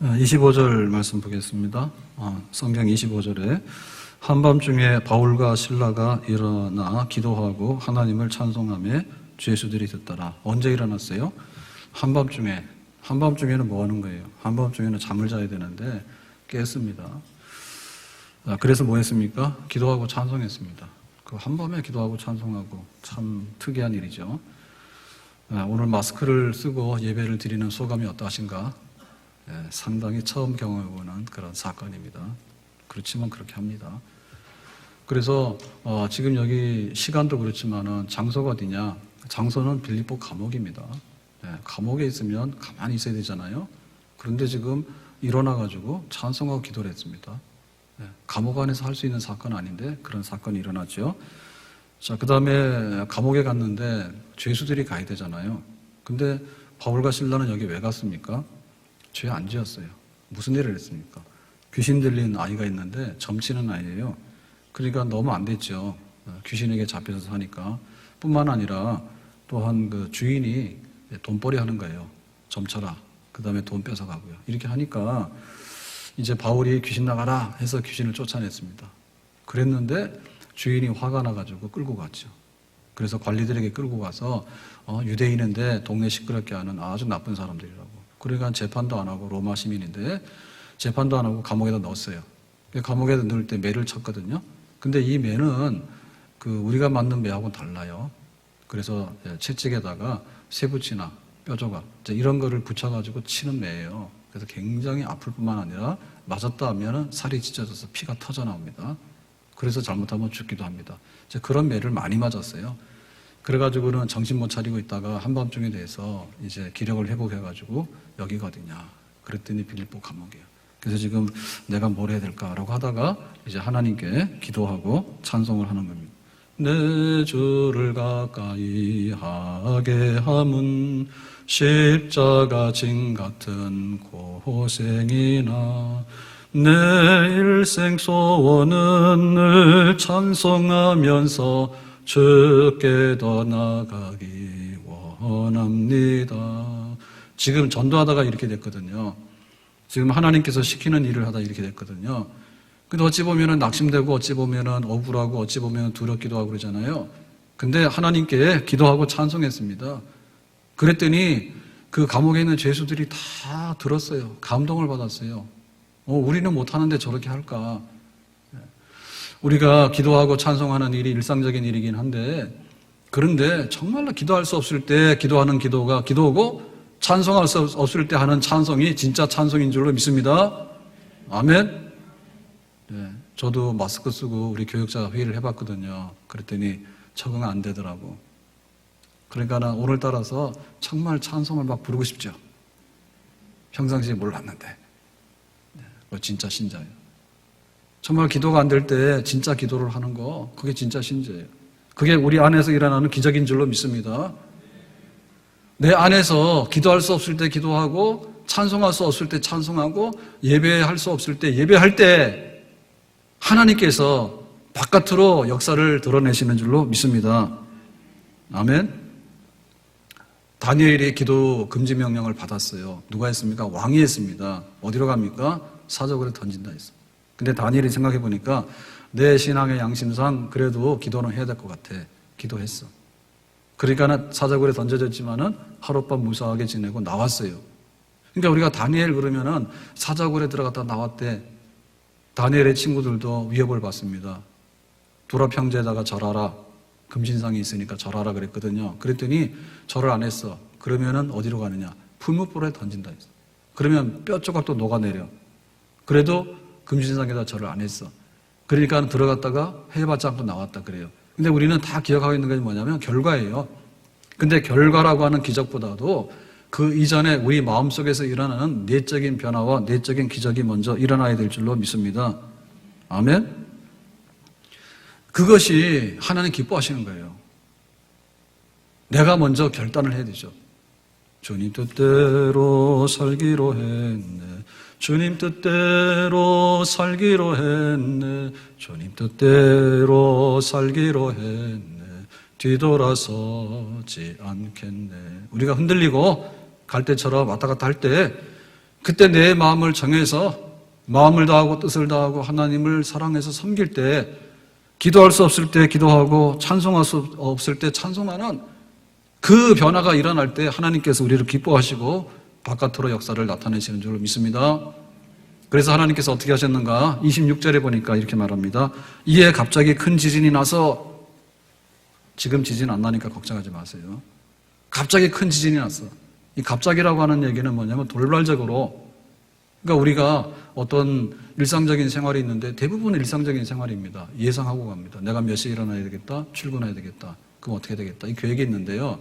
25절 말씀 보겠습니다. 성경 25절에 한밤중에 바울과 실라가 일어나 기도하고 하나님을 찬송하며 죄수들이 듣더라. 언제 일어났어요? 한밤중에. 한밤중에는 뭐 하는 거예요? 한밤중에는 잠을 자야 되는데 깼습니다. 그래서 뭐 했습니까? 기도하고 찬송했습니다. 그 한밤에 기도하고 찬송하고 참 특이한 일이죠. 오늘 마스크를 쓰고 예배를 드리는 소감이 어떠하신가? 상당히 처음 경험해보는 그런 사건입니다. 그렇지만 그렇게 합니다. 그래서 지금 여기 시간도 그렇지만은 장소가 어디냐? 장소는 빌립보 감옥입니다. 감옥에 있으면 가만히 있어야 되잖아요. 그런데 지금 일어나가지고 찬송하고 기도를 했습니다. 감옥 안에서 할 수 있는 사건은 아닌데 그런 사건이 일어났죠. 자, 그 다음에 감옥에 갔는데 죄수들이 가야 되잖아요. 근데 바울과 실라는 여기 왜 갔습니까? 죄 안 지었어요. 무슨 일을 했습니까? 귀신 들린 아이가 있는데 점치는 아이예요. 그러니까 너무 안 됐죠. 귀신에게 잡혀서 사니까. 뿐만 아니라 또한 그 주인이 돈벌이 하는 거예요. 점쳐라. 그 다음에 돈 뺏어가고요. 이렇게 하니까 이제 바울이 귀신 나가라 해서 귀신을 쫓아냈습니다. 그랬는데 주인이 화가 나가지고 끌고 갔죠. 그래서 관리들에게 끌고 가서 유대인인데 동네 시끄럽게 하는 아주 나쁜 사람들이라고. 그러니까 재판도 안 하고 로마 시민인데 재판도 안 하고 감옥에다 넣었어요. 감옥에다 넣을 때 매를 쳤거든요. 근데 이 매는 우리가 맞는 매하고는 달라요. 그래서 채찍에다가 쇠붙이나 뼈조각 이런 거를 붙여가지고 치는 매예요. 그래서 굉장히 아플 뿐만 아니라 맞았다 하면 살이 찢어져서 피가 터져 나옵니다. 그래서 잘못하면 죽기도 합니다. 그런 매를 많이 맞았어요. 그래가지고는 정신 못 차리고 있다가 한밤중에 대해서 이제 기력을 회복해가지고 여기가 어디냐. 그랬더니 빌립보 감옥이에요. 그래서 지금 내가 뭘 해야 될까라고 하다가 이제 하나님께 기도하고 찬송을 하는 겁니다. 내 주를 가까이 하게 함은 십자가 진 같은 고생이나 내 일생 소원은 늘 찬송하면서 주께 더 나가기 원합니다. 지금 전도하다가 이렇게 됐거든요. 지금 하나님께서 시키는 일을 하다 이렇게 됐거든요. 근데 어찌 보면은 낙심되고 어찌 보면은 억울하고 어찌 보면 두렵기도 하고 그러잖아요. 근데 하나님께 기도하고 찬송했습니다. 그랬더니 그 감옥에 있는 죄수들이 다 들었어요. 감동을 받았어요. 우리는 못하는데 저렇게 할까? 우리가 기도하고 찬송하는 일이 일상적인 일이긴 한데 그런데 정말로 기도할 수 없을 때 기도하는 기도가 기도고 찬송할 수 없을 때 하는 찬송이 진짜 찬송인 줄로 믿습니다. 아멘. 저도 마스크 쓰고 우리 교육자 회의를 해봤거든요. 그랬더니 적응 안 되더라고. 그러니까 나 오늘따라서 정말 찬송을 막 부르고 싶죠. 평상시에 몰랐는데 진짜 신자예요. 정말 기도가 안 될 때 진짜 기도를 하는 거 그게 진짜 신자예요. 그게 우리 안에서 일어나는 기적인 줄로 믿습니다. 내 안에서 기도할 수 없을 때 기도하고 찬송할 수 없을 때 찬송하고 예배할 수 없을 때 예배할 때 하나님께서 바깥으로 역사를 드러내시는 줄로 믿습니다. 아멘. 다니엘이 기도 금지 명령을 받았어요. 누가 했습니까? 왕이 했습니다. 어디로 갑니까? 사적으로 던진다 했어. 근데 다니엘이 생각해 보니까 내 신앙의 양심상 그래도 기도는 해야 될 것 같아. 기도했어. 그러니까 사자굴에 던져졌지만은 하룻밤 무사하게 지내고 나왔어요. 그러니까 우리가 다니엘 그러면은 사자굴에 들어갔다 나왔대. 다니엘의 친구들도 위협을 받습니다. 두랍 형제에다가 절하라. 금신상이 있으니까 절하라 그랬거든요. 그랬더니 절을 안 했어. 그러면은 어디로 가느냐? 풀무불에 던진다 했어. 그러면 뼈 조각도 녹아내려. 그래도 금신상에다 절을 안 했어. 그러니까 들어갔다가 해봤자 않고 나왔다 그래요. 근데 우리는 다 기억하고 있는 게 뭐냐면 결과예요. 근데 결과라고 하는 기적보다도 그 이전에 우리 마음속에서 일어나는 내적인 변화와 내적인 기적이 먼저 일어나야 될 줄로 믿습니다. 아멘. 그것이 하나님 기뻐하시는 거예요. 내가 먼저 결단을 해야 되죠. 주님 뜻대로 살기로 했네. 주님 뜻대로 살기로 했네. 주님 뜻대로 살기로 했네. 뒤돌아서지 않겠네. 우리가 흔들리고 갈 때처럼 왔다 갔다 할 때 그때 내 마음을 정해서 마음을 다하고 뜻을 다하고 하나님을 사랑해서 섬길 때, 기도할 수 없을 때 기도하고 찬송할 수 없을 때 찬송하는 그 변화가 일어날 때 하나님께서 우리를 기뻐하시고 바깥으로 역사를 나타내시는 줄로 믿습니다. 그래서 하나님께서 어떻게 하셨는가? 26절에 보니까 이렇게 말합니다. 이에 갑자기 큰 지진이 나서, 지금 지진 안 나니까 걱정하지 마세요. 갑자기 큰 지진이 났어. 이 갑자기라고 하는 얘기는 뭐냐면 돌발적으로, 그러니까 우리가 어떤 일상적인 생활이 있는데 대부분은 일상적인 생활입니다. 예상하고 갑니다. 내가 몇 시에 일어나야 되겠다, 출근해야 되겠다, 그럼 어떻게 되겠다, 이 계획이 있는데요.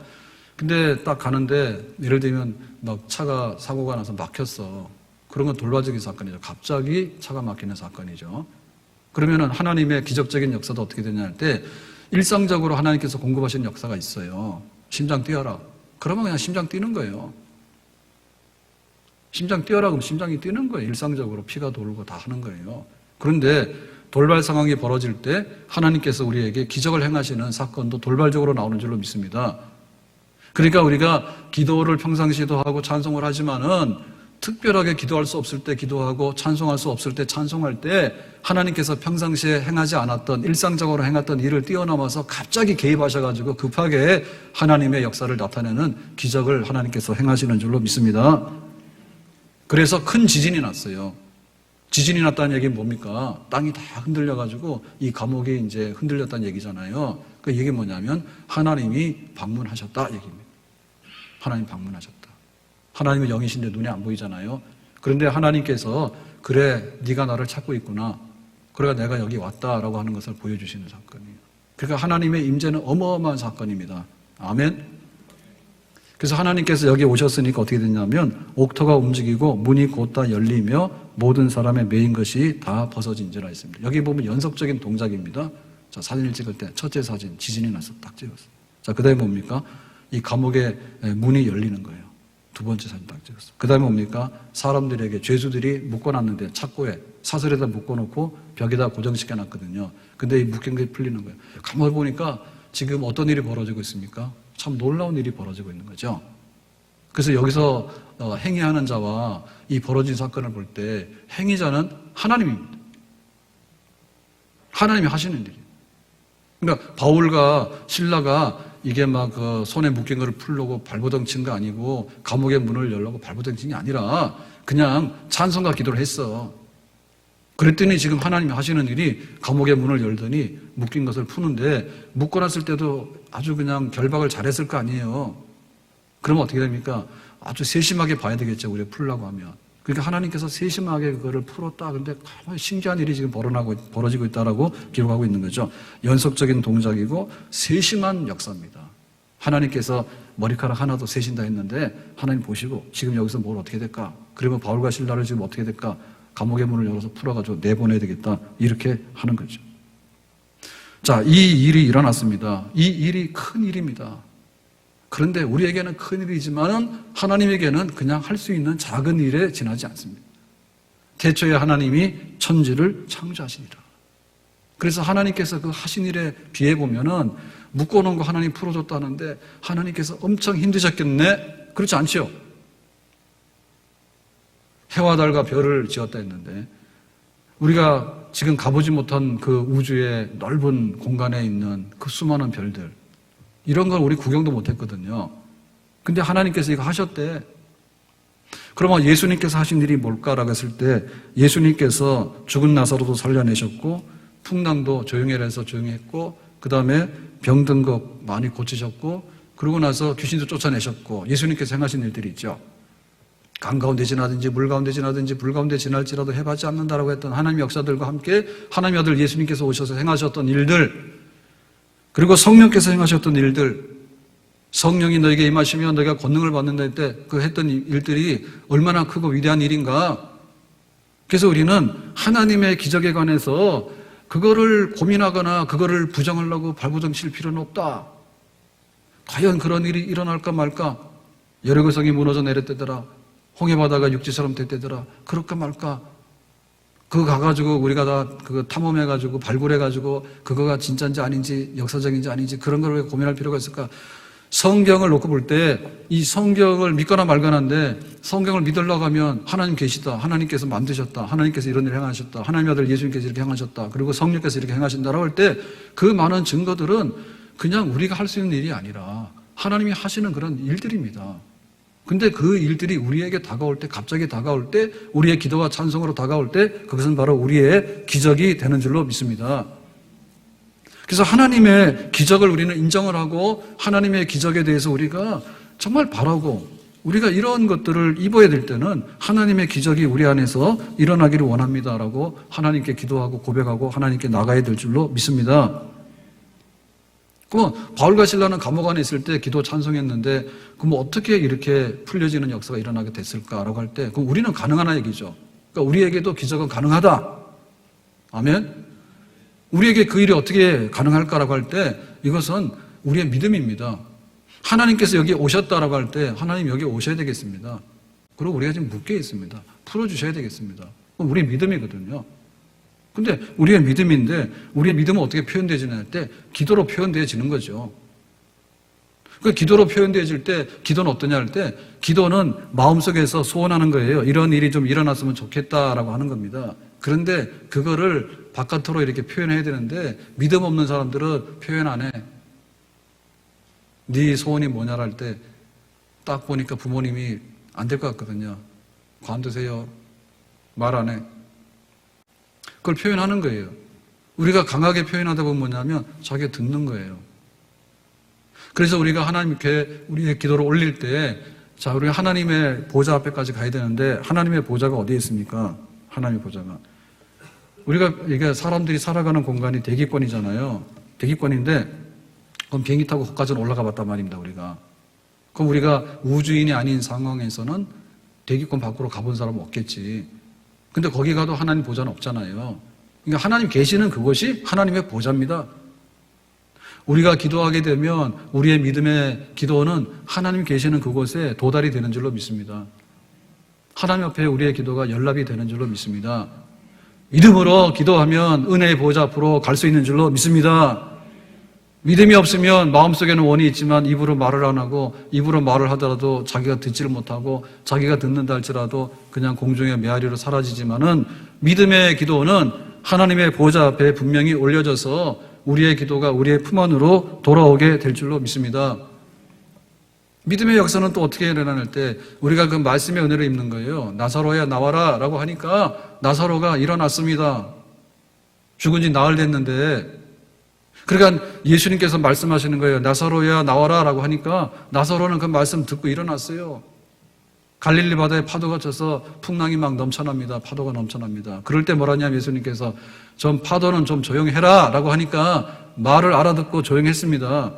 근데 딱 가는데 예를 들면 막 차가 사고가 나서 막혔어. 그런 건 돌발적인 사건이죠. 갑자기 차가 막히는 사건이죠. 그러면은 하나님의 기적적인 역사도 어떻게 되냐 할 때, 일상적으로 하나님께서 공급하시는 역사가 있어요. 심장 뛰어라. 그러면 그냥 심장 뛰는 거예요. 심장 뛰어라 그러면 심장이 뛰는 거예요. 일상적으로 피가 돌고 다 하는 거예요. 그런데 돌발 상황이 벌어질 때 하나님께서 우리에게 기적을 행하시는 사건도 돌발적으로 나오는 줄로 믿습니다. 그러니까 우리가 기도를 평상시에도 하고 찬송을 하지만은 특별하게 기도할 수 없을 때 기도하고 찬송할 수 없을 때 찬송할 때 하나님께서 평상시에 행하지 않았던, 일상적으로 행했던 일을 뛰어넘어서 갑자기 개입하셔가지고 급하게 하나님의 역사를 나타내는 기적을 하나님께서 행하시는 줄로 믿습니다. 그래서 큰 지진이 났어요. 지진이 났다는 얘기는 뭡니까? 땅이 다 흔들려가지고 이 감옥이 이제 흔들렸다는 얘기잖아요. 그 얘기 뭐냐면 하나님이 방문하셨다 얘기입니다. 하나님 방문하셨다. 하나님은 영이신데 눈에 안 보이잖아요. 그런데 하나님께서 그래, 네가 나를 찾고 있구나. 그래가 내가 여기 왔다라고 하는 것을 보여주시는 사건이에요. 그러니까 하나님의 임재는 어마어마한 사건입니다. 아멘. 그래서 하나님께서 여기 오셨으니까 어떻게 됐냐면 옥토가 움직이고 문이 곧다 열리며 모든 사람의 메인 것이 다 벗어진지라 했습니다. 여기 보면 연속적인 동작입니다. 자, 사진을 찍을 때 첫째 사진, 지진이 나서 딱 찍었어요. 자, 그 다음에 뭡니까? 이 감옥의 문이 열리는 거예요. 두 번째 사진 딱 찍었어요. 그 다음에 뭡니까? 사람들에게, 죄수들이 묶어놨는데 착고에 사슬에다 묶어놓고 벽에다 고정시켜 놨거든요. 근데 이 묶인 게 풀리는 거예요. 가만히 보니까 지금 어떤 일이 벌어지고 있습니까? 참 놀라운 일이 벌어지고 있는 거죠. 그래서 여기서 행위하는 자와 이 벌어진 사건을 볼 때 행위자는 하나님입니다. 하나님이 하시는 일이에요. 그러니까 바울과 실라가 이게 막 그 손에 묶인 거를 풀려고 발버둥친 거 아니고 감옥의 문을 열려고 발버둥친 게 아니라 그냥 찬송과 기도를 했어. 그랬더니 지금 하나님이 하시는 일이 감옥의 문을 열더니 묶인 것을 푸는데, 묶어놨을 때도 아주 그냥 결박을 잘했을 거 아니에요. 그러면 어떻게 됩니까? 아주 세심하게 봐야 되겠죠, 우리가 풀려고 하면. 그러니까 하나님께서 세심하게 그거를 풀었다. 근데 가만히 신기한 일이 지금 벌어지고 있다라고 기록하고 있는 거죠. 연속적인 동작이고 세심한 역사입니다. 하나님께서 머리카락 하나도 세신다 했는데 하나님 보시고 지금 여기서 뭘 어떻게 될까? 그러면 바울과 실라를 지금 어떻게 될까? 감옥의 문을 열어서 풀어가지고 내보내야 되겠다. 이렇게 하는 거죠. 자, 이 일이 일어났습니다. 이 일이 큰 일입니다. 그런데 우리에게는 큰 일이지만은 하나님에게는 그냥 할 수 있는 작은 일에 지나지 않습니다. 태초에 하나님이 천지를 창조하시니라. 그래서 하나님께서 그 하신 일에 비해 보면은 묶어놓은 거 하나님 풀어줬다는데 하나님께서 엄청 힘드셨겠네? 그렇지 않죠? 해와 달과 별을 지었다 했는데 우리가 지금 가보지 못한 그 우주의 넓은 공간에 있는 그 수많은 별들, 이런 걸 우리 구경도 못했거든요. 근데 하나님께서 이거 하셨대. 그러면 예수님께서 하신 일이 뭘까라고 했을 때 예수님께서 죽은 나사로도 살려내셨고 풍랑도 조용히 해서 조용히 했고 그 다음에 병든 거 많이 고치셨고 그러고 나서 귀신도 쫓아내셨고 예수님께서 행하신 일들이 있죠. 강 가운데 지나든지 물 가운데 지나든지 불 가운데 지날지라도 해하지 않는다라고 했던 하나님의 역사들과 함께 하나님의 아들 예수님께서 오셔서 행하셨던 일들, 그리고 성령께서 행하셨던 일들, 성령이 너에게 임하시며 너희가 권능을 받는다 할 때 그 했던 일들이 얼마나 크고 위대한 일인가. 그래서 우리는 하나님의 기적에 관해서 그거를 고민하거나 그거를 부정하려고 발부정칠 필요는 없다. 과연 그런 일이 일어날까 말까? 여리고성이 무너져 내렸대더라. 홍해바다가 육지처럼 됐대더라. 그럴까 말까? 그거 가가지고 우리가 다 그거 탐험해가지고 발굴해가지고 그거가 진짜인지 아닌지 역사적인지 아닌지 그런 걸 왜 고민할 필요가 있을까? 성경을 놓고 볼 때 이 성경을 믿거나 말거나인데 성경을 믿으려고 하면 하나님 계시다, 하나님께서 만드셨다, 하나님께서 이런 일을 행하셨다, 하나님의 아들 예수님께서 이렇게 행하셨다, 그리고 성령께서 이렇게 행하신다라고 할 때 그 많은 증거들은 그냥 우리가 할 수 있는 일이 아니라 하나님이 하시는 그런 일들입니다. 근데 그 일들이 우리에게 다가올 때, 갑자기 다가올 때, 우리의 기도와 찬송으로 다가올 때 그것은 바로 우리의 기적이 되는 줄로 믿습니다. 그래서 하나님의 기적을 우리는 인정을 하고 하나님의 기적에 대해서 우리가 정말 바라고 우리가 이런 것들을 입어야 될 때는 하나님의 기적이 우리 안에서 일어나기를 원합니다라고 하나님께 기도하고 고백하고 하나님께 나가야 될 줄로 믿습니다. 그럼 바울과 실라는 감옥 안에 있을 때 기도 찬송했는데 그럼 어떻게 이렇게 풀려지는 역사가 일어나게 됐을까라고 할 때 그럼 우리는 가능하나 얘기죠. 그러니까 우리에게도 기적은 가능하다. 아멘. 우리에게 그 일이 어떻게 가능할까라고 할 때 이것은 우리의 믿음입니다. 하나님께서 여기 오셨다라고 할 때 하나님 여기 오셔야 되겠습니다. 그리고 우리가 지금 묶여 있습니다. 풀어주셔야 되겠습니다. 그럼 우리의 믿음이거든요. 근데 우리의 믿음인데 우리의 믿음은 어떻게 표현되지는 할 때 기도로 표현되어지는 거죠. 그 기도로 표현되어질 때 기도는 어떠냐 할 때 기도는 마음속에서 소원하는 거예요. 이런 일이 좀 일어났으면 좋겠다라고 하는 겁니다. 그런데 그거를 바깥으로 이렇게 표현해야 되는데 믿음 없는 사람들은 표현 안 해. 네 소원이 뭐냐 할 때 딱 보니까 부모님이 안 될 것 같거든요. 관두세요. 말 안 해. 그걸 표현하는 거예요. 우리가 강하게 표현하다 보면 뭐냐면 자기가 듣는 거예요. 그래서 우리가 하나님께 우리의 기도를 올릴 때 자, 우리가 하나님의 보좌 앞에까지 가야 되는데 하나님의 보좌가 어디에 있습니까? 하나님의 보좌가. 우리가 이게 사람들이 살아가는 공간이 대기권이잖아요. 대기권인데 그럼 비행기 타고 거기까지는 올라가 봤단 말입니다, 우리가. 그럼 우리가 우주인이 아닌 상황에서는 대기권 밖으로 가본 사람은 없겠지. 근데 거기 가도 하나님 보좌는 없잖아요. 그러니까 하나님 계시는 그곳이 하나님의 보좌입니다. 우리가 기도하게 되면 우리의 믿음의 기도는 하나님 계시는 그곳에 도달이 되는 줄로 믿습니다. 하나님 앞에 우리의 기도가 연락이 되는 줄로 믿습니다. 믿음으로 기도하면 은혜의 보좌 앞으로 갈 수 있는 줄로 믿습니다. 믿음이 없으면 마음속에는 원이 있지만 입으로 말을 안 하고 입으로 말을 하더라도 자기가 듣지를 못하고 자기가 듣는다 할지라도 그냥 공중의 메아리로 사라지지만은 믿음의 기도는 하나님의 보좌 앞에 분명히 올려져서 우리의 기도가 우리의 품 안으로 돌아오게 될 줄로 믿습니다. 믿음의 역사는 또 어떻게 일어날 때 우리가 그 말씀의 은혜를 입는 거예요. 나사로야 나와라 라고 하니까 나사로가 일어났습니다. 죽은 지 나흘 됐는데 그러니까 예수님께서 말씀하시는 거예요. 나사로야 나와라 라고 하니까 나사로는 그 말씀 듣고 일어났어요. 갈릴리 바다에 파도가 쳐서 풍랑이 막 넘쳐납니다. 파도가 넘쳐납니다. 그럴 때 뭐라냐면 예수님께서 좀 파도는 좀 조용해라 라고 하니까 말을 알아듣고 조용했습니다.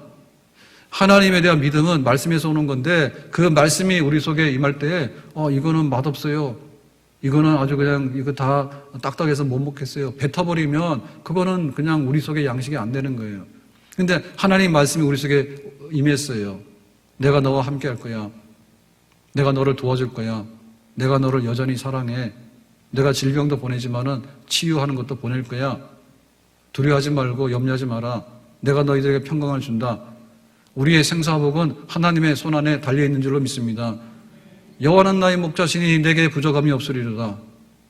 하나님에 대한 믿음은 말씀에서 오는 건데 그 말씀이 우리 속에 임할 때 이거는 맛없어요. 이거는 아주 그냥 이거 다 딱딱해서 못 먹겠어요. 뱉어버리면 그거는 그냥 우리 속에 양식이 안 되는 거예요. 근데 하나님 말씀이 우리 속에 임했어요. 내가 너와 함께 할 거야. 내가 너를 도와줄 거야. 내가 너를 여전히 사랑해. 내가 질병도 보내지만은 치유하는 것도 보낼 거야. 두려워하지 말고 염려하지 마라. 내가 너희들에게 평강을 준다. 우리의 생사복은 하나님의 손안에 달려있는 줄로 믿습니다. 여호와는 나의 목자시니 내게 부족함이 없으리로다.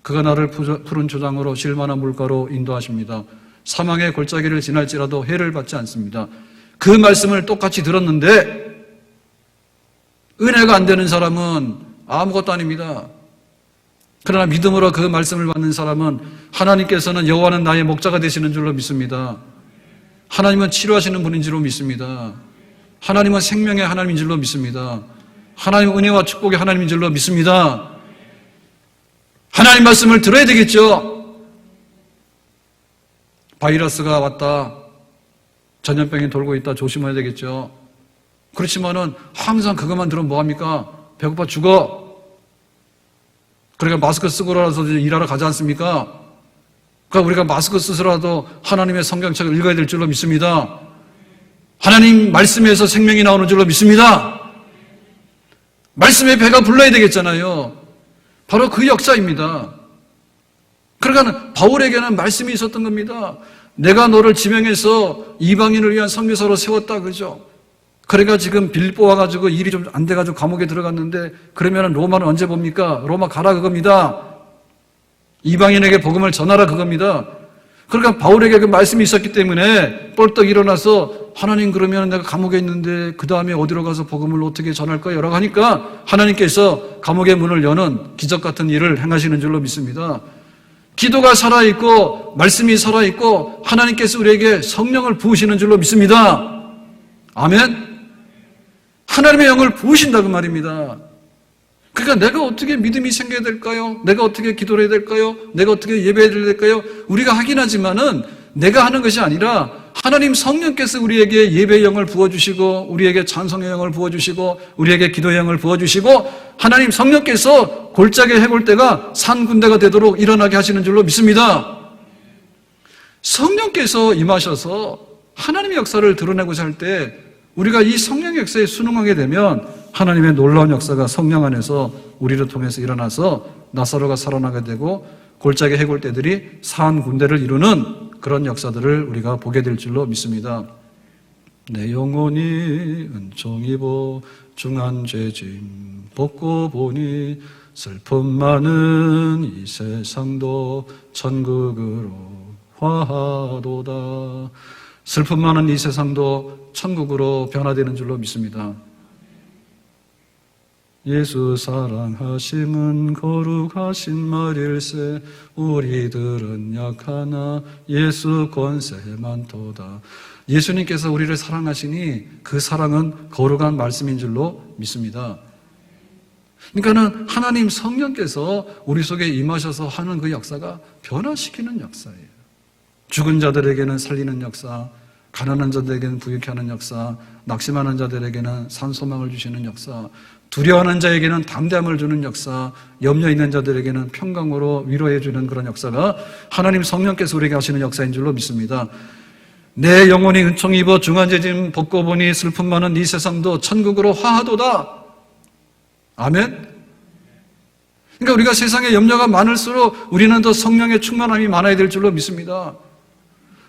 그가 나를 푸른 초장으로 쉴만한 물가로 인도하십니다. 사망의 골짜기를 지날지라도 해를 받지 않습니다. 그 말씀을 똑같이 들었는데 은혜가 안 되는 사람은 아무것도 아닙니다. 그러나 믿음으로 그 말씀을 받는 사람은 하나님께서는 여호와는 나의 목자가 되시는 줄로 믿습니다. 하나님은 치료하시는 분인 줄로 믿습니다. 하나님은 생명의 하나님인 줄로 믿습니다. 하나님은 은혜와 축복의 하나님인 줄로 믿습니다. 하나님 말씀을 들어야 되겠죠. 바이러스가 왔다. 전염병이 돌고 있다. 조심해야 되겠죠. 그렇지만은 항상 그것만 들으면 뭐합니까? 배고파 죽어. 그러니까 마스크 쓰고라도 일하러 가지 않습니까? 그러니까 우리가 마스크 쓰서라도 하나님의 성경책을 읽어야 될 줄로 믿습니다. 하나님 말씀에서 생명이 나오는 줄로 믿습니다. 말씀의 배가 불러야 되겠잖아요. 바로 그 역사입니다. 그러니까 바울에게는 말씀이 있었던 겁니다. 내가 너를 지명해서 이방인을 위한 선교사로 세웠다 그러죠. 그러니까 지금 빌립보 와가지고 일이 좀 안 돼가지고 감옥에 들어갔는데, 그러면 로마는 언제 봅니까? 로마 가라 그겁니다. 이방인에게 복음을 전하라 그겁니다. 그러니까 바울에게 그 말씀이 있었기 때문에 뻘떡 일어나서, 하나님 그러면 내가 감옥에 있는데 그 다음에 어디로 가서 복음을 어떻게 전할까요? 라고 하니까 하나님께서 감옥의 문을 여는 기적 같은 일을 행하시는 줄로 믿습니다. 기도가 살아있고 말씀이 살아있고 하나님께서 우리에게 성령을 부으시는 줄로 믿습니다. 아멘. 하나님의 영을 부으신다 그 말입니다. 그러니까 내가 어떻게 믿음이 생겨야 될까요? 내가 어떻게 기도를 해야 될까요? 내가 어떻게 예배해야 될까요? 우리가 하긴 하지만은 내가 하는 것이 아니라 하나님 성령께서 우리에게 예배의 영을 부어주시고, 우리에게 찬송의 영을 부어주시고, 우리에게 기도의 영을 부어주시고, 하나님 성령께서 골짜기 해골대가 산 군대가 되도록 일어나게 하시는 줄로 믿습니다. 성령께서 임하셔서 하나님의 역사를 드러내고자 할 때 우리가 이 성령의 역사에 순응하게 되면 하나님의 놀라운 역사가 성령 안에서 우리를 통해서 일어나서 나사로가 살아나게 되고 골짜기 해골대들이 산 군대를 이루는 그런 역사들을 우리가 보게 될 줄로 믿습니다. 내 영혼이 은총 입어 중한 죄짐 벗고 보니 슬픔 많은 이 세상도 천국으로 화하도다. 슬픔 많은 이 세상도 천국으로 변화되는 줄로 믿습니다. 예수 사랑하심은 거룩하신 말일세 우리들은 약하나 예수 권세 많도다. 예수님께서 우리를 사랑하시니 그 사랑은 거룩한 말씀인 줄로 믿습니다. 그러니까는 하나님 성령께서 우리 속에 임하셔서 하는 그 역사가 변화시키는 역사예요. 죽은 자들에게는 살리는 역사, 가난한 자들에게는 부유케 하는 역사, 낙심하는 자들에게는 산소망을 주시는 역사, 두려워하는 자에게는 담대함을 주는 역사, 염려 있는 자들에게는 평강으로 위로해 주는 그런 역사가 하나님 성령께서 우리에게 하시는 역사인 줄로 믿습니다. 내 영혼이 은총 입어 중한 죄짐 벗고 보니 슬픔 많은 이 세상도 천국으로 화하도다. 아멘. 그러니까 우리가 세상에 염려가 많을수록 우리는 더 성령의 충만함이 많아야 될 줄로 믿습니다.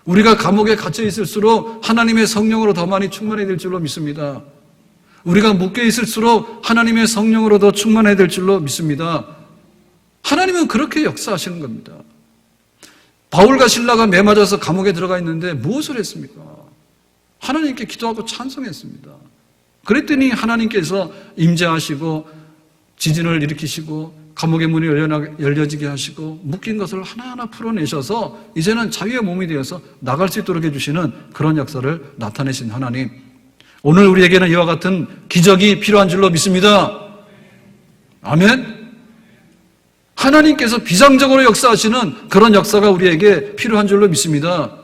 우리가 감옥에 갇혀 있을수록 하나님의 성령으로 더 많이 충만해야 될 줄로 믿습니다. 우리가 묶여 있을수록 하나님의 성령으로 더 충만해야 될 줄로 믿습니다. 하나님은 그렇게 역사하시는 겁니다. 바울과 실라가 매 맞아서 감옥에 들어가 있는데 무엇을 했습니까? 하나님께 기도하고 찬송했습니다. 그랬더니 하나님께서 임재하시고 지진을 일으키시고 감옥의 문이 열려지게 하시고 묶인 것을 하나하나 풀어내셔서 이제는 자유의 몸이 되어서 나갈 수 있도록 해주시는 그런 역사를 나타내신 하나님, 오늘 우리에게는 이와 같은 기적이 필요한 줄로 믿습니다. 아멘. 하나님께서 비상적으로 역사하시는 그런 역사가 우리에게 필요한 줄로 믿습니다.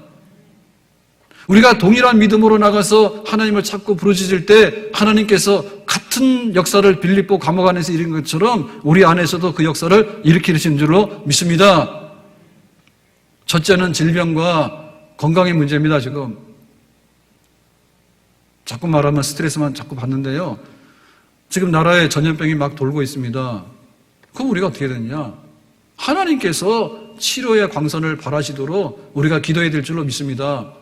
우리가 동일한 믿음으로 나가서 하나님을 찾고 부르짖을 때 하나님께서 같은 역사를 빌립보 감옥 안에서 일으킨 것처럼 우리 안에서도 그 역사를 일으키시는 줄로 믿습니다. 첫째는 질병과 건강의 문제입니다. 지금 자꾸 말하면 스트레스만 자꾸 받는데요, 지금 나라에 전염병이 막 돌고 있습니다. 그럼 우리가 어떻게 되느냐? 하나님께서 치료의 광선을 발하시도록 우리가 기도해야 될 줄로 믿습니다.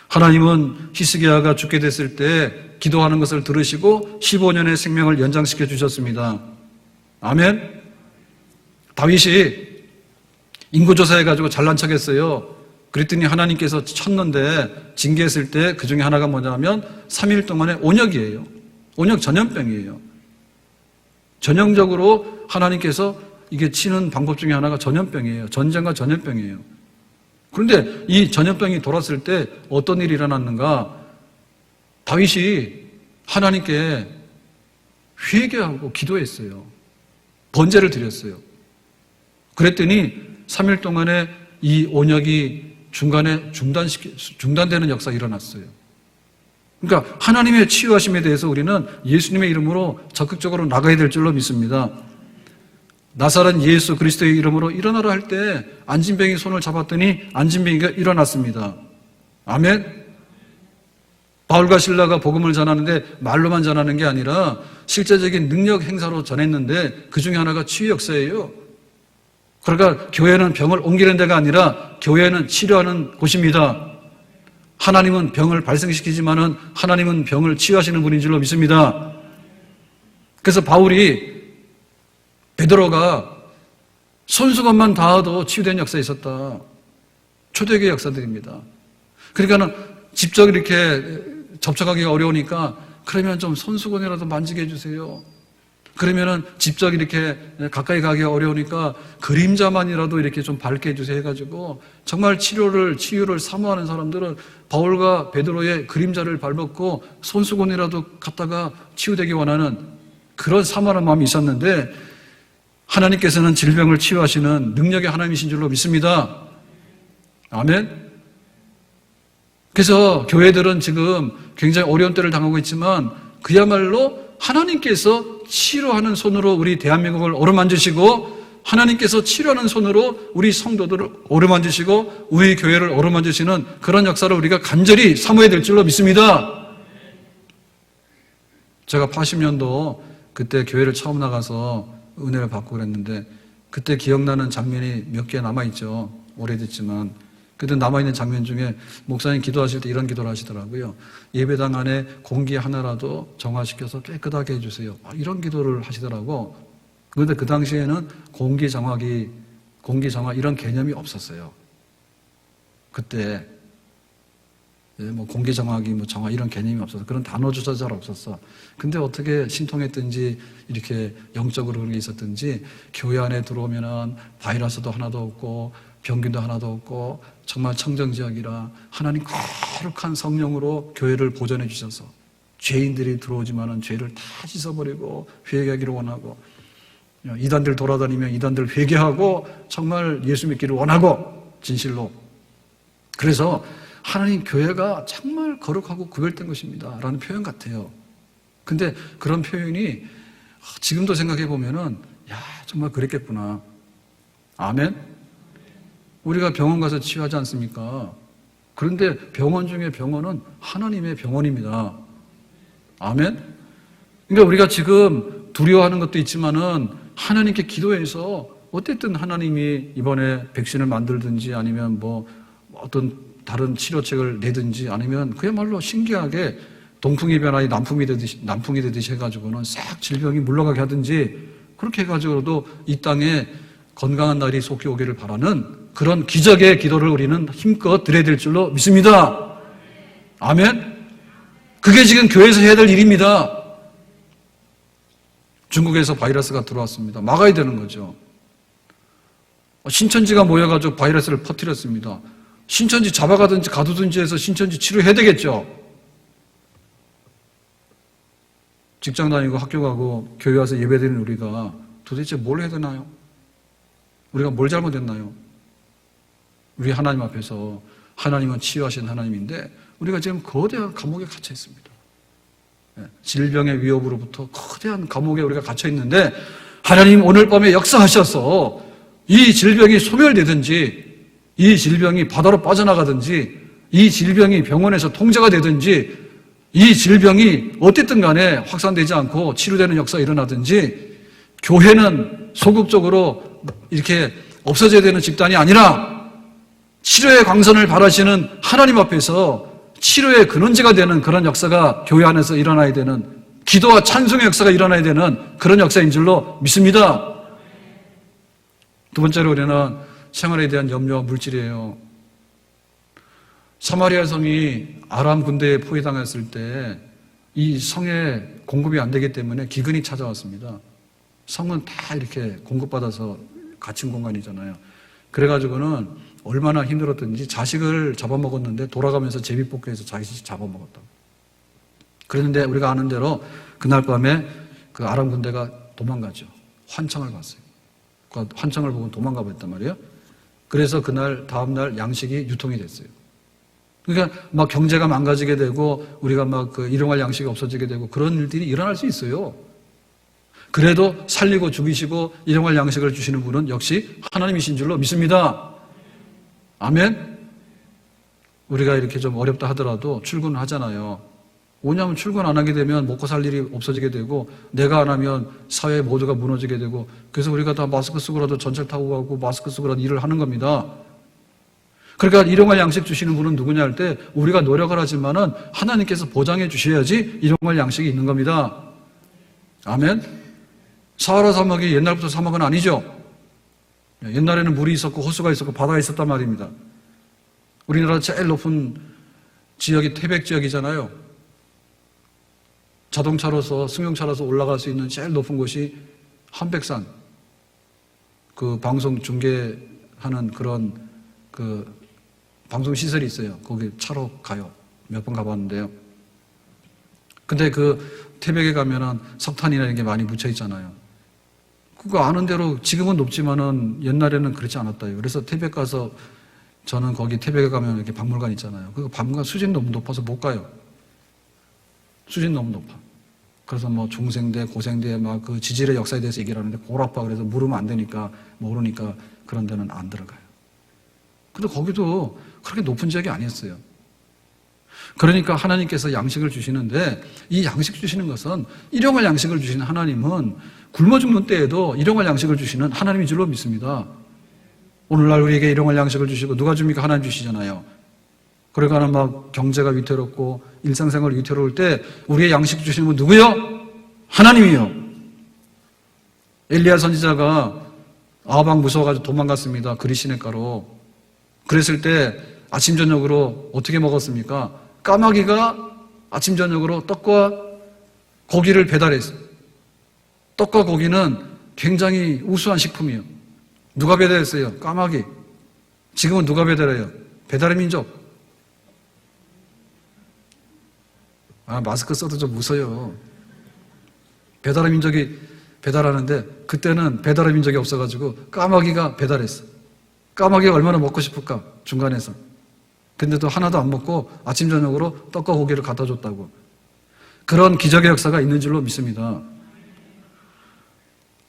하나님은 히스기야가 죽게 됐을 때 기도하는 것을 들으시고 15년의 생명을 연장시켜 주셨습니다. 아멘. 다윗이 인구조사해가지고 잘난 척했어요. 그랬더니 하나님께서 쳤는데 징계했을 때 그 중에 하나가 뭐냐면 3일 동안의 온역이에요. 온역 전염병이에요. 전형적으로 하나님께서 이게 치는 방법 중에 하나가 전염병이에요. 전쟁과 전염병이에요. 그런데 이 전염병이 돌았을 때 어떤 일이 일어났는가? 다윗이 하나님께 회개하고 기도했어요. 번제를 드렸어요. 그랬더니 3일 동안에 이 온역이 중간에 중단되는 역사가 일어났어요. 그러니까 하나님의 치유하심에 대해서 우리는 예수님의 이름으로 적극적으로 나가야 될 줄로 믿습니다. 나사렛 예수 그리스도의 이름으로 일어나라 할 때 안진뱅이 손을 잡았더니 안진뱅이가 일어났습니다. 아멘. 바울과 실라가 복음을 전하는데 말로만 전하는 게 아니라 실제적인 능력 행사로 전했는데 그 중에 하나가 치유 역사예요. 그러니까 교회는 병을 옮기는 데가 아니라 교회는 치료하는 곳입니다. 하나님은 병을 발생시키지만은 하나님은 병을 치유하시는 분인 줄로 믿습니다. 그래서 베드로가 손수건만 닿아도 치유된 역사가 있었다. 초대교회 역사들입니다. 그러니까는 직접 이렇게 접촉하기가 어려우니까 그러면 좀 손수건이라도 만지게 해주세요. 그러면은 직접 이렇게 가까이 가기가 어려우니까 그림자만이라도 이렇게 좀 밟게 해주세요 해가지고 정말 치유를 사모하는 사람들은 바울과 베드로의 그림자를 밟았고 손수건이라도 갖다가 치유되기 원하는 그런 사모하는 마음이 있었는데 하나님께서는 질병을 치유하시는 능력의 하나님이신 줄로 믿습니다. 아멘. 그래서 교회들은 지금 굉장히 어려운 때를 당하고 있지만 그야말로 하나님께서 치료하는 손으로 우리 대한민국을 어루만지시고 하나님께서 치료하는 손으로 우리 성도들을 어루만지시고 우리 교회를 어루만지시는 그런 역사를 우리가 간절히 사모해야 될 줄로 믿습니다. 제가 80년도 그때 교회를 처음 나가서 은혜를 받고 그랬는데 그때 기억나는 장면이 몇 개 남아있죠. 오래됐지만 그때 남아있는 장면 중에 목사님 기도하실 때 이런 기도를 하시더라고요. 예배당 안에 공기 하나라도 정화시켜서 깨끗하게 해주세요. 이런 기도를 하시더라고. 그런데 그 당시에는 공기 정화 이런 개념이 없었어요. 그때 뭐 공기 정화기, 뭐 정화 이런 개념이 없어서 그런 단어조차 잘 없었어. 근데 어떻게 신통했든지 이렇게 영적으로 그런 게 있었든지 교회 안에 들어오면은 바이러스도 하나도 없고 병균도 하나도 없고 정말 청정지역이라 하나님 거룩한 성령으로 교회를 보존해 주셔서 죄인들이 들어오지만은 죄를 다 씻어버리고 회개하기를 원하고 이단들 돌아다니면 이단들 회개하고 정말 예수 믿기를 원하고 진실로 그래서 하나님 교회가 정말 거룩하고 구별된 것입니다 라는 표현 같아요. 근데 그런 표현이 지금도 생각해 보면은 정말 그랬겠구나. 아멘. 우리가 병원 가서 치유하지 않습니까? 그런데 병원 중에 병원은 하나님의 병원입니다. 아멘? 그러니까 우리가 지금 두려워하는 것도 있지만은 하나님께 기도해서 어쨌든 하나님이 이번에 백신을 만들든지 아니면 뭐 어떤 다른 치료책을 내든지 아니면 그야말로 신기하게 동풍이 변하니 남풍이 되듯이 해가지고는 싹 질병이 물러가게 하든지 그렇게 해가지고도 이 땅에 건강한 날이 속히 오기를 바라는 그런 기적의 기도를 우리는 힘껏 드려야 될 줄로 믿습니다. 아멘. 그게 지금 교회에서 해야 될 일입니다. 중국에서 바이러스가 들어왔습니다. 막아야 되는 거죠. 신천지가 모여가지고 바이러스를 퍼뜨렸습니다. 신천지 잡아가든지 가두든지 해서 신천지 치료해야 되겠죠. 직장 다니고 학교 가고 교회 와서 예배드리는 우리가 도대체 뭘 해야 되나요? 우리가 뭘 잘못했나요? 우리 하나님 앞에서 하나님은 치유하시는 하나님인데 우리가 지금 거대한 감옥에 갇혀 있습니다. 질병의 위협으로부터 거대한 감옥에 우리가 갇혀 있는데 하나님 오늘 밤에 역사하셔서 이 질병이 소멸되든지 이 질병이 바다로 빠져나가든지 이 질병이 병원에서 통제가 되든지 이 질병이 어쨌든 간에 확산되지 않고 치료되는 역사가 일어나든지 교회는 소극적으로 이렇게 없어져야 되는 집단이 아니라 치료의 광선을 바라시는 하나님 앞에서 치료의 근원지가 되는 그런 역사가 교회 안에서 일어나야 되는 기도와 찬송의 역사가 일어나야 되는 그런 역사인 줄로 믿습니다. 두 번째로 우리는 생활에 대한 염려와 물질이에요. 사마리아 성이 아람 군대에 포위당했을 때 이 성에 공급이 안 되기 때문에 기근이 찾아왔습니다. 성은 다 이렇게 공급받아서 갇힌 공간이잖아요. 그래가지고는 얼마나 힘들었든지 자식을 잡아먹었는데 돌아가면서 제비뽑기해서 자식 잡아먹었다. 그랬는데 우리가 아는 대로 그날 밤에 그 아람 군대가 도망가죠. 환청을 봤어요. 그 환청을 보고 도망가 버렸단 말이에요. 그래서 그날 다음날 양식이 유통이 됐어요. 그러니까 막 경제가 망가지게 되고 우리가 막 그 일용할 양식이 없어지게 되고 그런 일들이 일어날 수 있어요. 그래도 살리고 죽이시고 일용할 양식을 주시는 분은 역시 하나님이신 줄로 믿습니다. 아멘. 우리가 이렇게 좀 어렵다 하더라도 출근을 하잖아요. 왜냐하면 출근 안 하게 되면 먹고 살 일이 없어지게 되고 내가 안 하면 사회 모두가 무너지게 되고 그래서 우리가 다 마스크 쓰고라도 전철 타고 가고 마스크 쓰고라도 일을 하는 겁니다. 그러니까 일용할 양식 주시는 분은 누구냐 할 때 우리가 노력을 하지만은 하나님께서 보장해 주셔야지 일용할 양식이 있는 겁니다. 아멘. 사하라 사막이 옛날부터 사막은 아니죠. 옛날에는 물이 있었고 호수가 있었고 바다가 있었단 말입니다. 우리나라 제일 높은 지역이 태백 지역이잖아요. 자동차로서 승용차로서 올라갈 수 있는 제일 높은 곳이 한백산. 그 방송 중계하는 그런 그 방송 시설이 있어요. 거기 차로 가요. 몇 번 가봤는데요. 근데 그 태백에 가면은 석탄이나 이런 게 많이 묻혀 있잖아요. 그거 아는 대로 지금은 높지만은 옛날에는 그렇지 않았다요. 그래서 태백 가서 저는 거기 태백에 가면 이렇게 박물관 있잖아요. 그 박물관 수준 너무 높아서 못 가요. 수준 너무 높아. 그래서 뭐 중생대, 고생대 막 그 지질의 역사에 대해서 얘기를 하는데 고라파 그래서 물으면 안 되니까 모르니까 그런 데는 안 들어가요. 근데 거기도 그렇게 높은 지역이 아니었어요. 그러니까 하나님께서 양식을 주시는데 이 양식 주시는 것은 일용할 양식을 주시는 하나님은 굶어 죽는 때에도 일용할 양식을 주시는 하나님인 줄로 믿습니다. 오늘날 우리에게 일용할 양식을 주시고 누가 줍니까? 하나님 주시잖아요. 그러니까 막 경제가 위태롭고 일상생활 위태로울 때 우리의 양식 주시는 분 누구요? 하나님이요. 엘리야 선지자가 아방 무서워가지고 도망갔습니다. 그리 시냇가로. 그랬을 때 아침 저녁으로 어떻게 먹었습니까? 까마귀가 아침 저녁으로 떡과 고기를 배달했어요. 떡과 고기는 굉장히 우수한 식품이에요. 누가 배달했어요? 까마귀. 지금은 누가 배달해요? 배달의 민족. 마스크 써도 좀 웃어요. 배달의 민족이 배달하는데 그때는 배달의 민족이 없어가지고 까마귀가 배달했어. 까마귀가 얼마나 먹고 싶을까? 중간에서. 근데도 하나도 안 먹고 아침 저녁으로 떡과 고기를 갖다 줬다고. 그런 기적의 역사가 있는 줄로 믿습니다.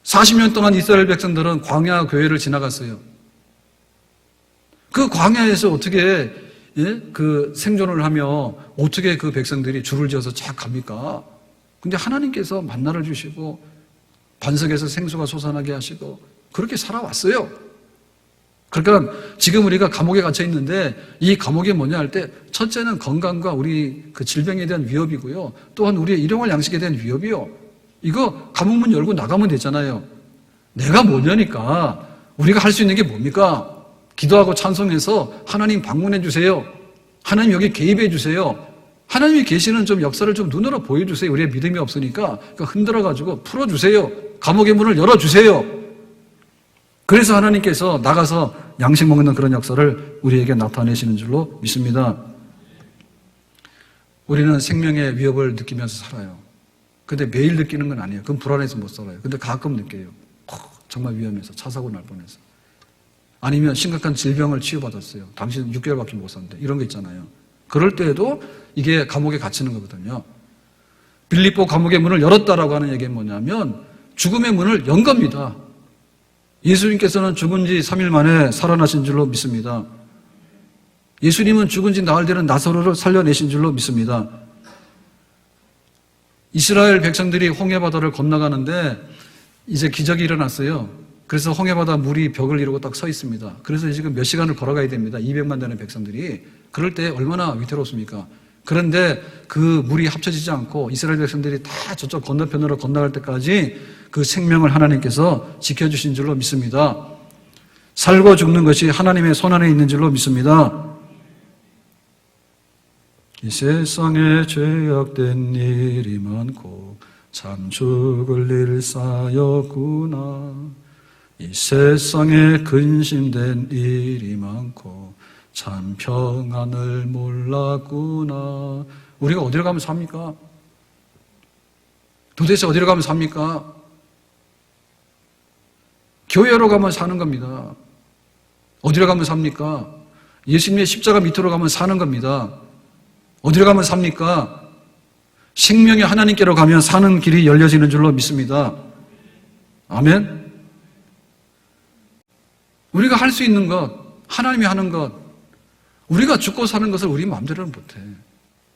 40년 동안 이스라엘 백성들은 광야 교회를 지나갔어요. 그 광야에서 어떻게 그 생존을 하며 어떻게 그 백성들이 줄을 지어서 쫙 갑니까? 근데 하나님께서 만나를 주시고 반석에서 생수가 솟아나게 하시고 그렇게 살아왔어요. 그러니까 지금 우리가 감옥에 갇혀 있는데 이 감옥이 뭐냐 할 때 첫째는 건강과 우리 그 질병에 대한 위협이고요. 또한 우리의 일용할 양식에 대한 위협이요. 이거 감옥문 열고 나가면 되잖아요. 내가 뭐냐니까 우리가 할 수 있는 게 뭡니까? 기도하고 찬송해서 하나님 방문해 주세요. 하나님 여기 개입해 주세요. 하나님이 계시는 좀 역사를 좀 눈으로 보여주세요. 우리의 믿음이 없으니까 흔들어가지고 풀어주세요. 감옥의 문을 열어주세요. 그래서 하나님께서 나가서 양식 먹는 그런 역사를 우리에게 나타내시는 줄로 믿습니다. 우리는 생명의 위협을 느끼면서 살아요. 근데 매일 느끼는 건 아니에요. 그건 불안해서 못 살아요. 근데 가끔 느껴요. 정말 위험해서 차 사고 날 뻔해서. 아니면 심각한 질병을 치유받았어요. 당신 6개월밖에 못 샀는데 이런 거 있잖아요. 그럴 때에도 이게 감옥에 갇히는 거거든요. 빌립보 감옥의 문을 열었다라고 하는 얘기는 뭐냐면 죽음의 문을 연 겁니다. 예수님께서는 죽은 지 3일 만에 살아나신 줄로 믿습니다. 예수님은 죽은 지 나흘 되는 나사로를 살려내신 줄로 믿습니다. 이스라엘 백성들이 홍해바다를 건너가는데 이제 기적이 일어났어요. 그래서 홍해바다 물이 벽을 이루고 딱 서 있습니다. 그래서 지금 몇 시간을 걸어가야 됩니다. 200만 되는 백성들이. 그럴 때 얼마나 위태롭습니까? 그런데 그 물이 합쳐지지 않고 이스라엘 백성들이 다 저쪽 건너편으로 건너갈 때까지 그 생명을 하나님께서 지켜주신 줄로 믿습니다. 살고 죽는 것이 하나님의 손안에 있는 줄로 믿습니다. 이 세상에 죄악된 일이 많고 참 죽을 일 쌓였구나. 이 세상에 근심된 일이 많고 참 평안을 몰랐구나. 우리가 어디로 가면 삽니까? 도대체 어디로 가면 삽니까? 교회로 가면 사는 겁니다. 어디로 가면 삽니까? 예수님의 십자가 밑으로 가면 사는 겁니다. 어디로 가면 삽니까? 생명의 하나님께로 가면 사는 길이 열려지는 줄로 믿습니다. 아멘. 우리가 할 수 있는 것, 하나님이 하는 것, 우리가 죽고 사는 것을 우리 마음대로는 못해.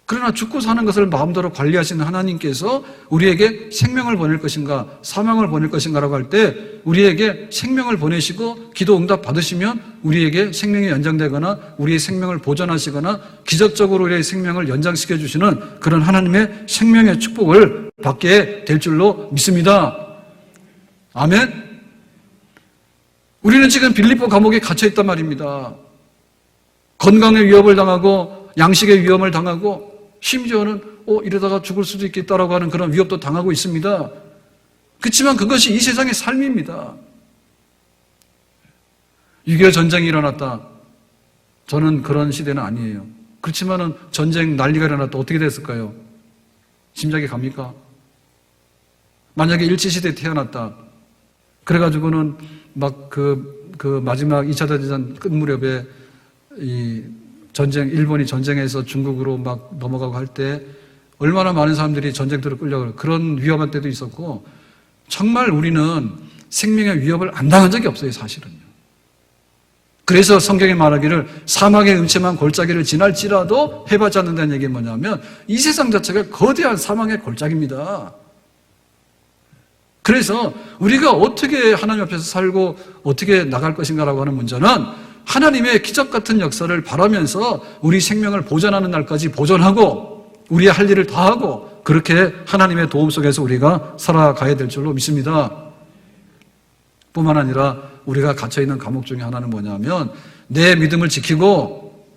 그러나 죽고 사는 것을 마음대로 관리하시는 하나님께서 우리에게 생명을 보낼 것인가 사망을 보낼 것인가라고 할 때 우리에게 생명을 보내시고 기도 응답 받으시면 우리에게 생명이 연장되거나 우리의 생명을 보존하시거나 기적적으로 우리의 생명을 연장시켜 주시는 그런 하나님의 생명의 축복을 받게 될 줄로 믿습니다. 아멘. 우리는 지금 빌립보 감옥에 갇혀 있단 말입니다. 건강의 위협을 당하고 양식의 위험을 당하고 심지어는 이러다가 죽을 수도 있겠다라고 하는 그런 위협도 당하고 있습니다. 그렇지만 그것이 이 세상의 삶입니다. 6.25 전쟁이 일어났다. 저는 그런 시대는 아니에요. 그렇지만은 전쟁 난리가 일어났다. 어떻게 됐을까요? 짐작이 갑니까? 만약에 일제시대에 태어났다. 그래가지고는 막 그 마지막 2차 대전 끝 무렵에 이 일본이 전쟁에서 중국으로 막 넘어가고 할 때 얼마나 많은 사람들이 전쟁터로 끌려가고 그런 위험한 때도 있었고 정말 우리는 생명의 위협을 안 당한 적이 없어요, 사실은요. 그래서 성경이 말하기를 사막의 음침한 골짜기를 지날지라도 해봤지 않는다는 얘기는 뭐냐면 이 세상 자체가 거대한 사망의 골짜기입니다. 그래서 우리가 어떻게 하나님 앞에서 살고 어떻게 나갈 것인가라고 하는 문제는 하나님의 기적 같은 역사를 바라면서 우리 생명을 보존하는 날까지 보존하고 우리의 할 일을 다하고 그렇게 하나님의 도움 속에서 우리가 살아가야 될 줄로 믿습니다. 뿐만 아니라 우리가 갇혀있는 감옥 중에 하나는 뭐냐면 내 믿음을 지키고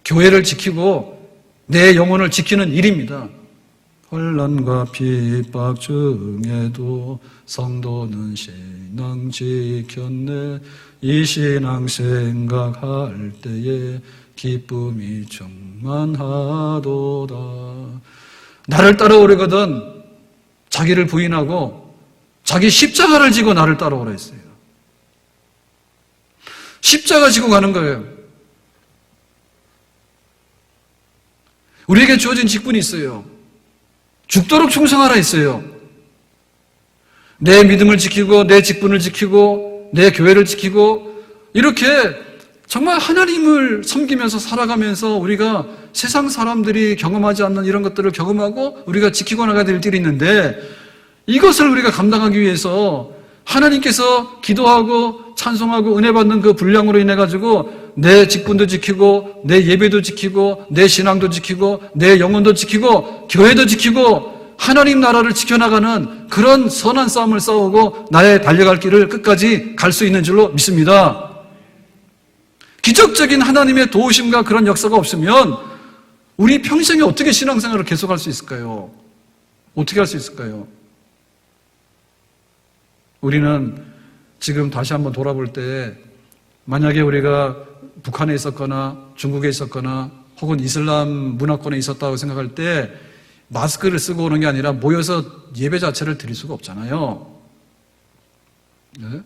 교회를 지키고 내 영혼을 지키는 일입니다. 혼란과 핍박 중에도 성도는 신앙 지켰네. 이 신앙 생각할 때에 기쁨이 충만하도다. 나를 따라오려거든 자기를 부인하고 자기 십자가를 지고 나를 따라오라 했어요. 십자가 지고 가는 거예요. 우리에게 주어진 직분이 있어요. 죽도록 충성하라 했어요. 내 믿음을 지키고 내 직분을 지키고 내 교회를 지키고 이렇게 정말 하나님을 섬기면서 살아가면서 우리가 세상 사람들이 경험하지 않는 이런 것들을 경험하고 우리가 지키고 나가야 될 일이 있는데 이것을 우리가 감당하기 위해서 하나님께서 기도하고 찬송하고 은혜 받는 그 분량으로 인해 가지고 내 직분도 지키고 내 예배도 지키고 내 신앙도 지키고 내 영혼도 지키고 교회도 지키고 하나님 나라를 지켜나가는 그런 선한 싸움을 싸우고 나의 달려갈 길을 끝까지 갈 수 있는 줄로 믿습니다. 기적적인 하나님의 도우심과 그런 역사가 없으면 우리 평생에 어떻게 신앙생활을 계속할 수 있을까요? 어떻게 할 수 있을까요? 우리는 지금 다시 한번 돌아볼 때 만약에 우리가 북한에 있었거나 중국에 있었거나 혹은 이슬람 문화권에 있었다고 생각할 때 마스크를 쓰고 오는 게 아니라 모여서 예배 자체를 드릴 수가 없잖아요. 네?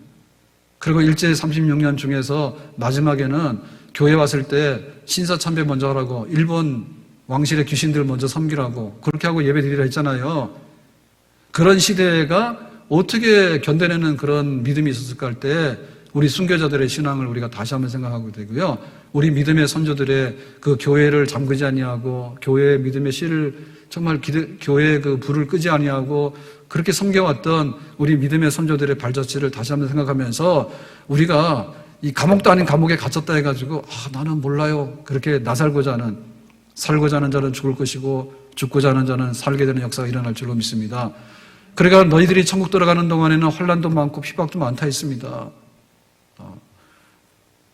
그리고 일제 36년 중에서 마지막에는 교회 왔을 때 신사참배 먼저 하라고 일본 왕실의 귀신들 먼저 섬기라고 그렇게 하고 예배 드리라 했잖아요. 그런 시대가 어떻게 견뎌내는 그런 믿음이 있었을까 할 때 우리 순교자들의 신앙을 우리가 다시 한번 생각하게 되고요. 우리 믿음의 선조들의 그 교회를 잠그지 아니하고 교회의 믿음의 씨를 정말 교회의 그 불을 끄지 아니하고 그렇게 섬겨왔던 우리 믿음의 선조들의 발자취를 다시 한번 생각하면서 우리가 이 감옥도 아닌 감옥에 갇혔다 해가지고 나는 몰라요. 그렇게 나살고자 하는 살고자 하는 자는 죽을 것이고 죽고자 하는 자는 살게 되는 역사가 일어날 줄로 믿습니다. 그러니까 너희들이 천국 들어가는 동안에는 혼란도 많고 핍박도 많다 했습니다.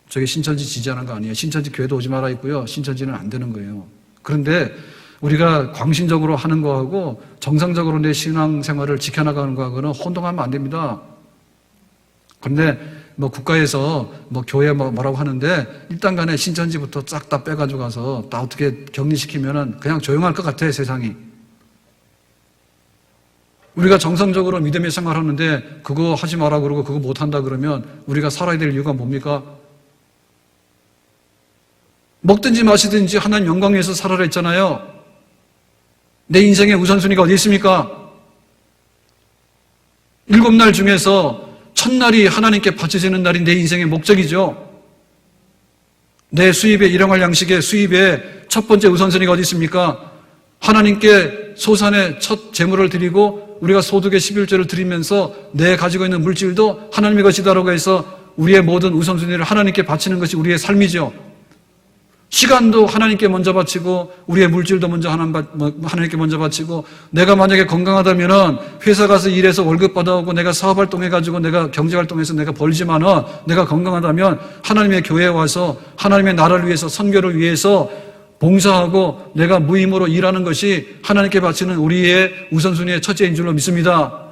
저게 신천지 지지하는 거 아니에요. 신천지 교회도 오지 마라 했고요. 신천지는 안 되는 거예요. 그런데 우리가 광신적으로 하는 거하고 정상적으로 내 신앙생활을 지켜나가는 거하고는 혼동하면 안 됩니다. 그런데 뭐 국가에서 뭐 교회 뭐라고 하는데 일단 간에 신천지부터 싹 다 빼가지고 가서 다 어떻게 격리시키면은 그냥 조용할 것 같아요, 세상이. 우리가 정상적으로 믿음의 생활하는데 그거 하지 마라 그러고 그거 못한다 그러면 우리가 살아야 될 이유가 뭡니까? 먹든지 마시든지 하나님 영광 위해서 살아라 했잖아요. 내 인생의 우선순위가 어디 있습니까? 7날 중에서 첫날이 하나님께 바쳐지는 날이 내 인생의 목적이죠. 내 수입의 일용할 양식의 수입의 첫 번째 우선순위가 어디 있습니까? 하나님께 소산의 첫 제물을 드리고 우리가 소득의 11조를 드리면서 내 가지고 있는 물질도 하나님의 것이다라고 해서 우리의 모든 우선순위를 하나님께 바치는 것이 우리의 삶이죠. 시간도 하나님께 먼저 바치고 우리의 물질도 먼저 하나님께 먼저 바치고, 내가 만약에 건강하다면 회사 가서 일해서 월급 받아오고 내가 사업활동해가지고 내가 경제활동해서 내가 벌지만은 내가 건강하다면 하나님의 교회에 와서 하나님의 나라를 위해서 선교를 위해서 봉사하고 내가 무임으로 일하는 것이 하나님께 바치는 우리의 우선순위의 첫째인 줄로 믿습니다.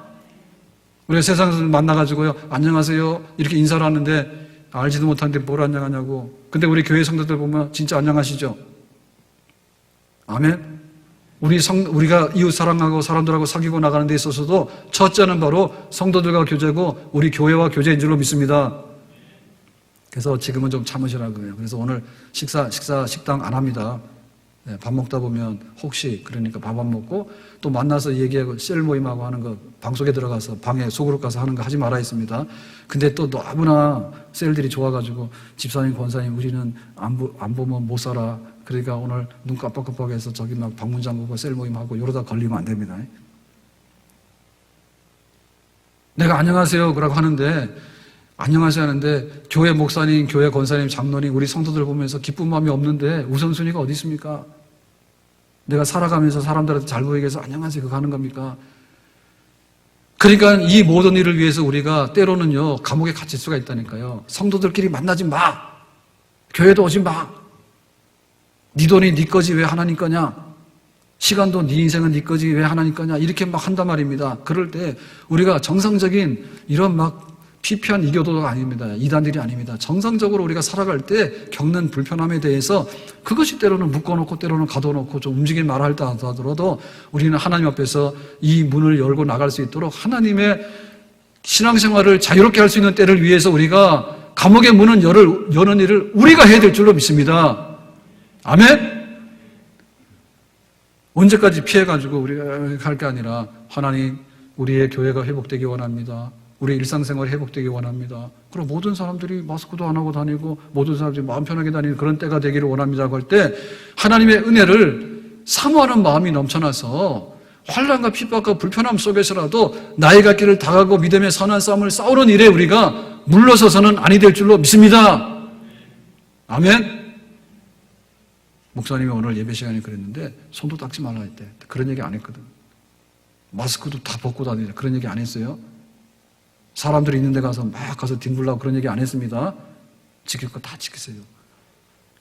우리가 세상에서 만나가지고요, 안녕하세요 이렇게 인사를 하는데 알지도 못하는데 뭘 안녕하냐고. 근데 우리 교회 성도들 보면 진짜 안녕하시죠? 아멘? 우리가 이웃 사랑하고 사람들하고 사귀고 나가는 데 있어서도 첫째는 바로 성도들과 교제고 우리 교회와 교제인 줄로 믿습니다. 그래서 지금은 좀 참으시라고요. 그래서 오늘 식당 안 합니다. 네, 밥 먹다 보면 혹시 그러니까 밥 안 먹고 또 만나서 얘기하고 셀 모임하고 하는 거 방송에 들어가서 방에 소그룹 가서 하는 거 하지 말아 있습니다. 근데 또 너무나 셀들이 좋아가지고 집사님, 권사님 우리는 안 보면 못 살아. 그러니까 오늘 눈 깜빡깜빡해서 저기 막 방문 잠그고 셀 모임하고 이러다 걸리면 안 됩니다. 내가 안녕하세요 그러고 하는데 안녕하세요 하는데 교회 목사님, 교회 권사님, 장로님 우리 성도들 보면서 기쁜 마음이 없는데 우선순위가 어디 있습니까? 내가 살아가면서 사람들한테 잘 보이게 해서 안녕하세요 그거 하는 겁니까? 그러니까 이 모든 일을 위해서 우리가 때로는요 감옥에 갇힐 수가 있다니까요. 성도들끼리 만나지 마. 교회도 오지 마. 네 돈이 네 거지 왜 하나님 거냐? 시간도 네 인생은 네 거지 왜 하나님 거냐? 이렇게 막 한단 말입니다. 그럴 때 우리가 정상적인 이런 막 피폐한 이교도가 아닙니다. 이단들이 아닙니다. 정상적으로 우리가 살아갈 때 겪는 불편함에 대해서 그것이 때로는 묶어놓고 때로는 가둬놓고 좀 움직임 말할 때 하더라도 우리는 하나님 앞에서 이 문을 열고 나갈 수 있도록 하나님의 신앙생활을 자유롭게 할 수 있는 때를 위해서 우리가 감옥의 문은 여는 일을 우리가 해야 될 줄로 믿습니다. 아멘? 언제까지 피해가지고 우리가 할 게 아니라 하나님 우리의 교회가 회복되기 원합니다. 우리 일상생활이 회복되기 원합니다. 그럼 모든 사람들이 마스크도 안 하고 다니고 모든 사람들이 마음 편하게 다니는 그런 때가 되기를 원합니다고 할 때 하나님의 은혜를 사모하는 마음이 넘쳐나서 환난과 핍박과 불편함 속에서라도 나의 갈 길을 다가고 믿음의 선한 싸움을 싸우는 일에 우리가 물러서서는 아니 될 줄로 믿습니다. 아멘. 목사님이 오늘 예배 시간에 그랬는데 손도 닦지 말라 했대. 그런 얘기 안 했거든. 마스크도 다 벗고 다니자 그런 얘기 안 했어요. 사람들이 있는 데 가서 막 가서 뒹굴라고 그런 얘기 안 했습니다. 지킬 거 다 지키세요.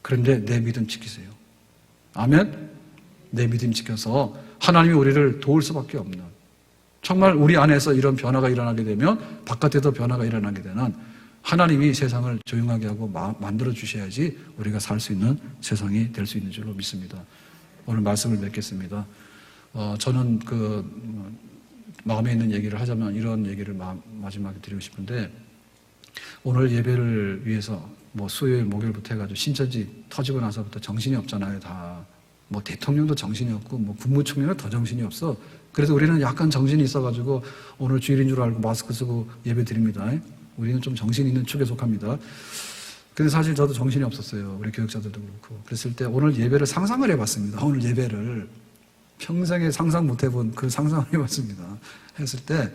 그런데 내 믿음 지키세요. 아멘? 내 믿음 지켜서 하나님이 우리를 도울 수밖에 없는, 정말 우리 안에서 이런 변화가 일어나게 되면 바깥에도 변화가 일어나게 되는 하나님이 세상을 조용하게 하고 만들어 주셔야지 우리가 살 수 있는 세상이 될 수 있는 줄로 믿습니다. 오늘 말씀을 맺겠습니다. 저는 마음에 있는 얘기를 하자면 이런 얘기를 마지막에 드리고 싶은데, 오늘 예배를 위해서 수요일, 목요일부터 해가지고 신천지 터지고 나서부터 정신이 없잖아요, 다. 대통령도 정신이 없고, 국무총리는 더 정신이 없어. 그래서 우리는 약간 정신이 있어가지고 오늘 주일인 줄 알고 마스크 쓰고 예배 드립니다. 우리는 좀 정신이 있는 축에 속합니다. 근데 사실 저도 정신이 없었어요. 우리 교육자들도 그렇고. 그랬을 때 오늘 예배를 상상을 해봤습니다. 오늘 예배를. 평생에 상상 못 해본 그 상상을 해봤습니다. 했을 때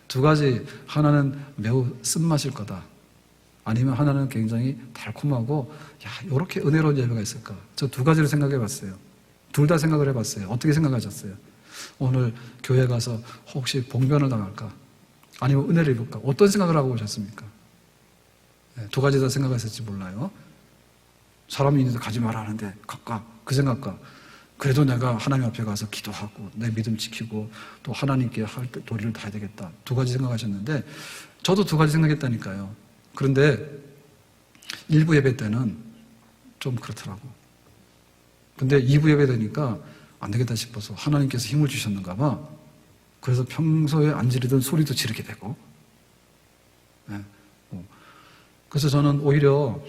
두 가지, 하나는 매우 쓴맛일 거다. 아니면 하나는 굉장히 달콤하고, 이렇게 은혜로운 예배가 있을까. 저 두 가지를 생각해 봤어요. 둘 다 생각을 해봤어요. 어떻게 생각하셨어요? 오늘 교회 가서 혹시 봉변을 당할까? 아니면 은혜를 입을까? 어떤 생각을 하고 오셨습니까? 두 가지 다 생각하셨을지 몰라요. 사람이 있는데 가지 마라 하는데 갈까? 그 생각과 그래도 내가 하나님 앞에 가서 기도하고 내 믿음 지키고 또 하나님께 할 도리를 다해야 되겠다. 두 가지 생각하셨는데 저도 두 가지 생각했다니까요. 그런데 일부 예배 때는 좀 그렇더라고. 근데 2부 예배 되니까 안 되겠다 싶어서 하나님께서 힘을 주셨는가 봐. 그래서 평소에 안 지르던 소리도 지르게 되고. 그래서 저는 오히려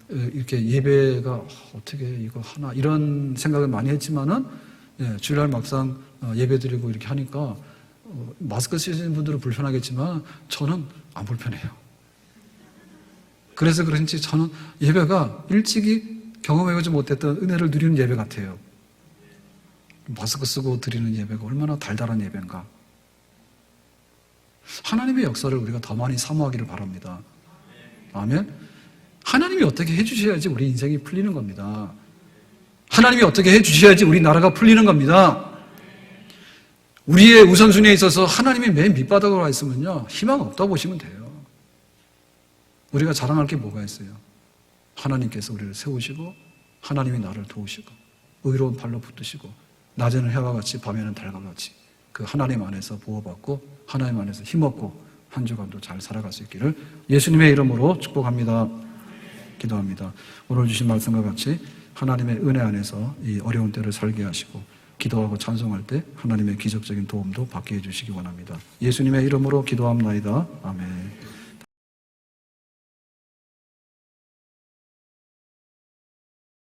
이렇게 예배가 어떻게 이거 하나 이런 생각을 많이 했지만은 주일날 막상 예배 드리고 이렇게 하니까 마스크 쓰시는 분들은 불편하겠지만 저는 안 불편해요. 그래서 그런지 저는 예배가 일찍이 경험해보지 못했던 은혜를 누리는 예배 같아요. 마스크 쓰고 드리는 예배가 얼마나 달달한 예배인가. 하나님의 역사를 우리가 더 많이 사모하기를 바랍니다. 아멘. 하나님이 어떻게 해주셔야지 우리 인생이 풀리는 겁니다. 하나님이 어떻게 해주셔야지 우리 나라가 풀리는 겁니다. 우리의 우선순위에 있어서 하나님이 맨 밑바닥으로 와 있으면요, 희망 없다고 보시면 돼요. 우리가 자랑할 게 뭐가 있어요? 하나님께서 우리를 세우시고 하나님이 나를 도우시고 의로운 발로 붙드시고 낮에는 해와 같이 밤에는 달과 같이 그 하나님 안에서 보호받고 하나님 안에서 힘없고 한 주간도 잘 살아갈 수 있기를 예수님의 이름으로 축복합니다. 기도합니다. 오늘 주신 말씀과 같이 하나님의 은혜 안에서 이 어려운 때를 살게 하시고 기도하고 찬송할 때 하나님의 기적적인 도움도 받게 해주시기 원합니다. 예수님의 이름으로 기도합나이다. 아멘.